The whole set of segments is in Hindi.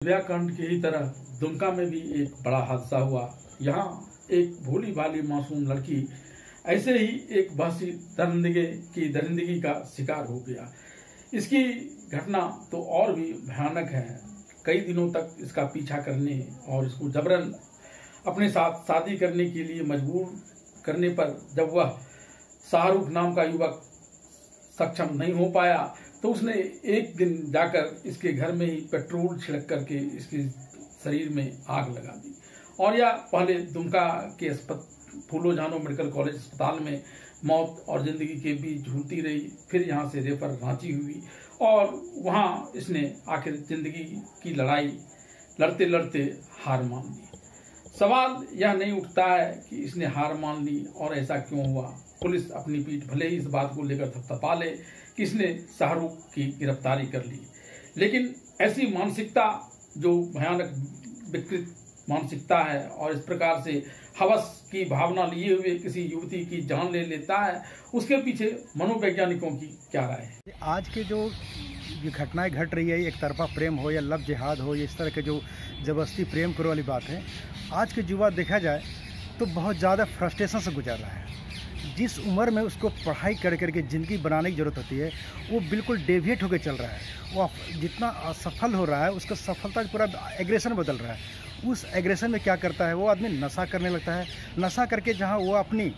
कांड की ही तरह दुमका में भी एक बड़ा हादसा हुआ। यहाँ एक भोली भाली मासूम लड़की ऐसे ही एक वहशी दरिंदगी का शिकार हो गया। इसकी घटना तो और भी भयानक है। कई दिनों तक इसका पीछा करने और इसको जबरन अपने साथ शादी करने के लिए मजबूर करने पर जब वह शाहरुख नाम का युवक सक्षम नहीं हो पाया तो उसने एक दिन जाकर इसके घर में ही पेट्रोल छिड़क करके इसके शरीर में आग लगा दी। और यह पहले दुमका के फूलो झानो मेडिकल कॉलेज अस्पताल में मौत और जिंदगी के बीच झूलती रही। फिर यहाँ से रेफर रांची हुई और वहाँ इसने आखिर जिंदगी की लड़ाई लड़ते लड़ते हार मान ली। सवाल यह नहीं उठता है कि इसने हार मान ली और ऐसा क्यों हुआ। पुलिस अपनी पीठ भले ही इस बात को लेकर थपथपा ले कि इसने शाहरुख की गिरफ्तारी कर ली, लेकिन ऐसी मानसिकता जो भयानक विकृत मानसिकता है और इस प्रकार से हवस की भावना लिए हुए किसी युवती की जान ले लेता है, उसके पीछे मनोवैज्ञानिकों की क्या राय है। आज के जो घटनाएं घट रही है, एक तरफा प्रेम हो या लव जिहाद हो, इस तरह के जो जबरदस्ती प्रेम करो वाली बात है, आज के युवा देखा जाए तो बहुत ज़्यादा फ्रस्ट्रेशन से गुजर रहा है। जिस उम्र में उसको पढ़ाई कर करके ज़िंदगी बनाने की ज़रूरत होती है, वो बिल्कुल डेविएट होकर चल रहा है। वो जितना असफल हो रहा है, उसका सफलता पूरा एग्रेशन बदल रहा है। उस एग्रेशन में क्या करता है, वो आदमी नशा करने लगता है। नशा करके जहाँ वो अपनी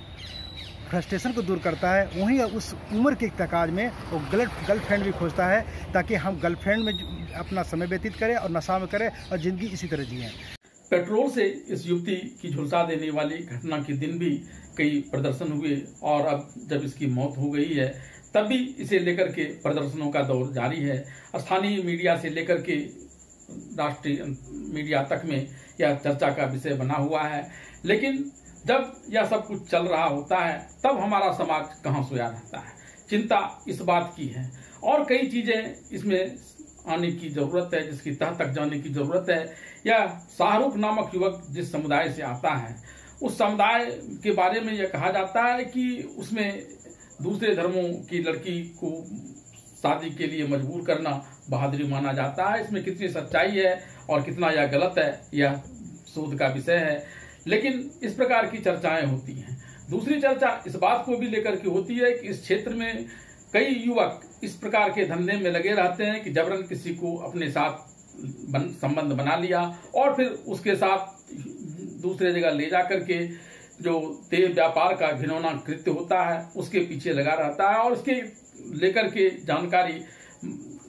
फ्रस्ट्रेशन को दूर करता है, वहीं उस उम्र के तकाज में वो गर्लफ्रेंड भी खोजता है ताकि हम गर्लफ्रेंड में अपना समय व्यतीत करें और नशा में करें और ज़िंदगी इसी तरह जिएँ। पेट्रोल से इस युवती की झुलसा देने वाली घटना के दिन भी कई प्रदर्शन हुए और अब जब इसकी मौत हो गई है तब भी इसे लेकर के प्रदर्शनों का दौर जारी है। स्थानीय मीडिया से लेकर के राष्ट्रीय मीडिया तक में यह चर्चा का विषय बना हुआ है। लेकिन जब यह सब कुछ चल रहा होता है तब हमारा समाज कहाँ सोया रहता है। चिंता इस बात की है और कई चीजें इसमें आने की जरूरत है, जिसकी तह तक जाने की जरूरत है। यह शाहरुख नामक युवक जिस समुदाय से आता है, उस समुदाय के बारे में यह कहा जाता है कि उसमें दूसरे धर्मों की लड़की को शादी के लिए मजबूर करना बहादुरी माना जाता है। इसमें कितनी सच्चाई है और कितना यह गलत है, यह शोध का विषय है। लेकिन इस प्रकार की चर्चाएं होती हैं। दूसरी चर्चा इस बात को भी लेकर के होती है कि इस क्षेत्र में कई युवक इस प्रकार के धंधे में लगे रहते हैं कि जबरन किसी को अपने साथ संबंध बना लिया और फिर उसके साथ दूसरे जगह ले जा करके जो देह व्यापार का घिनौना कृत्य होता है उसके पीछे लगा रहता है। और उसके लेकर के जानकारी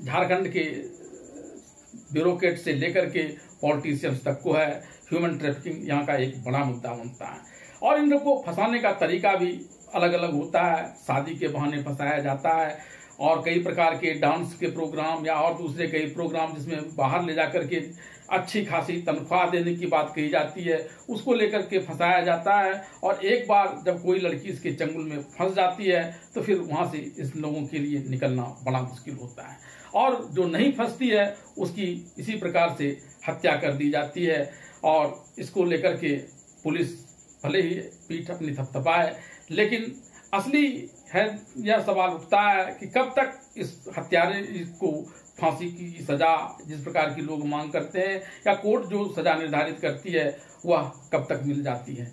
झारखंड के ब्यूरोक्रेट से लेकर के पॉलिटिशियंस तक को है। ह्यूमन ट्रैफिकिंग यहाँ का एक बड़ा मुद्दा बनता है और इन लोग को फंसाने का तरीका भी अलग अलग होता है। शादी के बहाने फंसाया जाता है और कई प्रकार के डांस के प्रोग्राम या और दूसरे कई प्रोग्राम जिसमें बाहर ले जाकर के अच्छी खासी तनख्वाह देने की बात कही जाती है, उसको लेकर के फंसाया जाता है। और एक बार जब कोई लड़की इसके चंगुल में फंस जाती है तो फिर वहां से इस लोगों के लिए निकलना बड़ा मुश्किल होता है और जो नहीं फंसती है उसकी इसी प्रकार से हत्या कर दी जाती है। और इसको लेकर के पुलिस भले ही पीठ अपनी थपथपाए, लेकिन असली है यह सवाल उठता है कि कब तक इस हत्यारे को फांसी की सजा जिस प्रकार की लोग मांग करते हैं या कोर्ट जो सजा निर्धारित करती है वह कब तक मिल जाती है।